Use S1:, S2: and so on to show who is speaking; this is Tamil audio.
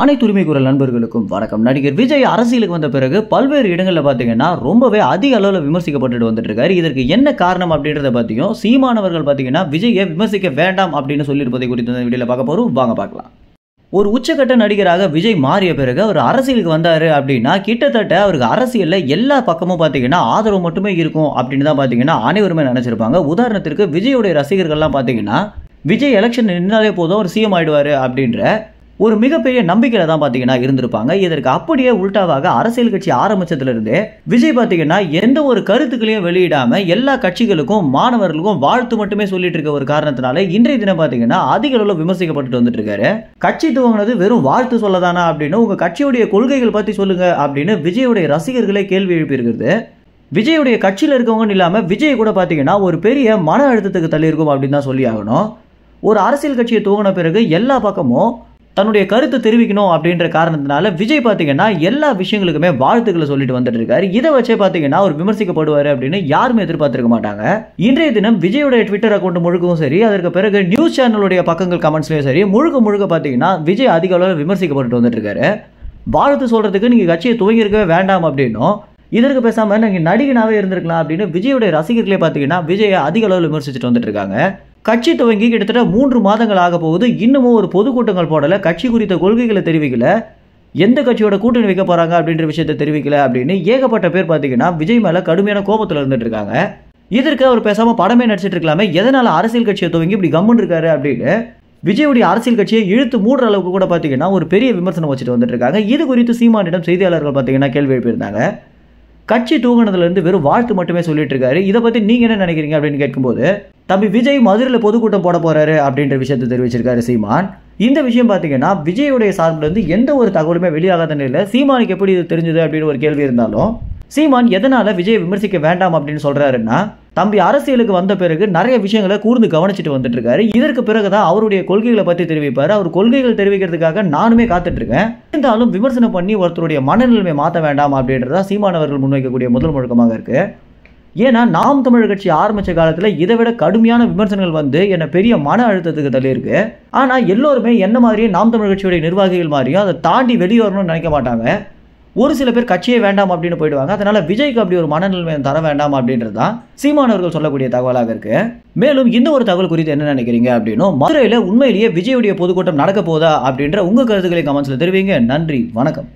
S1: அனைத்து உரிமை குரல் நண்பர்களுக்கும் வணக்கம். நடிகர் விஜய் அரசியலுக்கு வந்த பிறகு பல்வேறு இடங்களில் பார்த்தீங்கன்னா ரொம்பவே அதிக அளவில் விமர்சிக்கப்பட்டு வந்துட்டு இருக்காரு. இதற்கு என்ன காரணம் அப்படின்றத பற்றியும் சீமானவர்கள் பார்த்தீங்கன்னா விஜயை விமர்சிக்க வேண்டாம் அப்படின்னு சொல்லியிருப்பதை குறித்து இந்த வீடியோவில் பார்க்க போகிறோம். வாங்க பார்க்கலாம். ஒரு உச்சக்கட்ட நடிகராக விஜய் மாறிய பிறகு அவர் அரசியலுக்கு வந்தார் அப்படின்னா கிட்டத்தட்ட அவருக்கு அரசியலில் எல்லா பக்கமும் பார்த்தீங்கன்னா ஆதரவு மட்டுமே இருக்கும் அப்படின்னு தான் பார்த்தீங்கன்னா அனைவருமே நினச்சிருப்பாங்க. உதாரணத்திற்கு விஜயோடைய ரசிகர்கள்லாம் பார்த்தீங்கன்னா விஜய் எலெக்ஷன் நின்னாலே போதும் அவர் சிஎம் ஆயிடுவார் அப்படின்ற ஒரு மிகப்பெரிய நம்பிக்கையில தான் பார்த்தீங்கன்னா இருந்திருப்பாங்க. இதற்கு அப்படியே உல்டாவாக அரசியல் கட்சி ஆரம்பிச்சதுலேருந்தே விஜய் பார்த்தீங்கன்னா எந்த ஒரு கருத்துக்களையும் வெளியிடாம எல்லா கட்சிகளுக்கும் மாணவர்களுக்கும் வாழ்த்து மட்டுமே சொல்லிட்டு இருக்க ஒரு காரணத்தினால இன்றைய தினம் பார்த்தீங்கன்னா அதிக அளவில் விமர்சிக்கப்பட்டு வந்துட்டு இருக்காரு. கட்சி துவங்கினது வெறும் வாழ்த்து சொல்லதானா அப்படின்னு உங்க கட்சியுடைய கொள்கைகள் பற்றி சொல்லுங்க அப்படின்னு விஜயுடைய ரசிகர்களே கேள்வி எழுப்பியிருக்கிறது. விஜயுடைய கட்சியில் இருக்கவங்கன்னு இல்லாமல் விஜய் கூட பார்த்தீங்கன்னா ஒரு பெரிய மன அழுத்தத்துக்கு தள்ளியிருக்கும் அப்படின்னு தான் சொல்லி ஆகணும். ஒரு அரசியல் கட்சியை துவங்கின பிறகு எல்லா பக்கமும் தன்னுடைய கருத்து தெரிவிக்கணும் அப்படின்ற காரணத்தினால விஜய் பார்த்தீங்கன்னா எல்லா விஷயங்களுக்குமே வாழ்த்துக்களை சொல்லிட்டு வந்துட்டு இருக்காரு. இதை வச்சே பார்த்தீங்கன்னா அவர் விமர்சிக்கப்படுவார் அப்படின்னு யாருமே எதிர்பார்த்திருக்க மாட்டாங்க. இன்றைய தினம் விஜயோடைய ட்விட்டர் அக்கௌண்ட் முழுக்கவும் சரி, அதற்கு பிறகு நியூஸ் சேனலுடைய பக்கங்கள் கமெண்ட்ஸ்லயும் சரி, முழுக்க பார்த்தீங்கன்னா விஜய் அதிக அளவில் விமர்சிக்கப்பட்டு வந்துட்டு இருக்காரு. வாழ்த்து சொல்றதுக்கு நீங்க கட்சியை துவங்கியிருக்கவே வேண்டாம் அப்படின்னும், இதற்கு பேசாம நீங்க நடிகனாவே இருந்திருக்கலாம் அப்படின்னு விஜயோடைய ரசிகர்களே பார்த்தீங்கன்னா விஜயை அதிக அளவில் விமர்சிச்சுட்டு வந்துட்டு இருக்காங்க. கட்சி துவங்கி கிட்டத்தட்ட 3 மாதங்கள் ஆக போகுது, இன்னமும் ஒரு பொதுக்கூட்டங்கள் போடல, கட்சி குறித்த கொள்கைகளை தெரிவிக்கல, எந்த கட்சியோட கூட்டணி வைக்க போறாங்க அப்படின்ற விஷயத்தை தெரிவிக்கல அப்படின்னு ஏகப்பட்ட பேர் பார்த்தீங்கன்னா விஜய் மேல கடுமையான கோபத்தில் இருந்துட்டு இருக்காங்க. இதற்கு அவர் பேசாம படமே நடிச்சிட்டு இருக்கலாமே, எதனால அரசியல் கட்சியை துவங்கி இப்படி கம்முன்னு இருக்காரு அப்படின்னு விஜயுடைய அரசியல் கட்சியை இழுத்து மூடுற அளவுக்கு கூட பார்த்தீங்கன்னா ஒரு பெரிய விமர்சனம் வச்சுட்டு வந்துட்டு இருக்காங்க. இது குறித்து சீமானிடம் செய்தியாளர்கள் பார்த்தீங்கன்னா கேள்வி எழுப்பியிருந்தாங்க. கட்சி தூங்கினதுலேருந்து வெறும் வாழ்த்து மட்டுமே சொல்லிட்டு இருக்காரு, இதை பற்றி நீங்கள் என்ன நினைக்கிறீங்க அப்படின்னு கேட்கும்போது, தம்பி விஜய் மதுரையில் பொதுக்கூட்டம் போட போறாரு அப்படின்ற விஷயத்தை தெரிவிச்சிருக்காரு சீமான். இந்த விஷயம் பார்த்தீங்கன்னா விஜயோடைய சார்பிலிருந்து எந்த ஒரு தகவலுமே வெளியாகாத நிலையில் சீமானுக்கு எப்படி இது தெரிஞ்சது அப்படின்னு ஒரு கேள்வி இருந்தாலும், சீமான் எதனால விஜயை விமர்சிக்க வேண்டாம் அப்படின்னு சொல்றாருன்னா, தம்பி அரசியலுக்கு வந்த பிறகு நிறைய விஷயங்களை கூர்ந்து கவனிச்சுட்டு வந்துட்டு இருக்காரு. இதற்கு பிறகுதான் அவருடைய கொள்கைகளை பற்றி தெரிவிப்பாரு. அவர் கொள்கைகள் தெரிவிக்கிறதுக்காக நானுமே காத்துட்டு இருக்கேன். இருந்தாலும் விமர்சனம் பண்ணி ஒருத்தருடைய மனநிலைமை மாற்ற வேண்டாம் அப்படின்றதா சீமானவர்கள் முன்வைக்கக்கூடிய முதல் முழக்கமாக இருக்கு. ஏன்னா நாம் தமிழர் கட்சி ஆரம்பிச்ச காலத்தில் இதை விட கடுமையான விமர்சனங்கள் வந்து என்ன பெரிய மன அழுத்தத்துக்கு தள்ளி இருக்கு. ஆனால் எல்லோருமே என்ன மாதிரியே நாம் தமிழர் கட்சியுடைய நிர்வாகிகள் மாதிரியும் அதை தாண்டி வெளியே வரணும்னு நினைக்க மாட்டாங்க. ஒரு சில பேர் கட்சியே வேண்டாம் அப்படின்னு போயிடுவாங்க. அதனால விஜய்க்கு அப்படி ஒரு மனநிலைமை தர வேண்டாம் அப்படின்றது தான் சீமானவர்கள் சொல்லக்கூடிய தகவலாக இருக்கு. மேலும் இந்த ஒரு தகவல் குறித்து என்ன நினைக்கிறீங்க அப்படின்னும், மதுரையில் உண்மையிலேயே விஜயுடைய பொதுக்கூட்டம் நடக்க போதா அப்படின்ற உங்க கருத்துக்களை கமெண்ட்ஸ்ல தெரிவிங்க. நன்றி, வணக்கம்.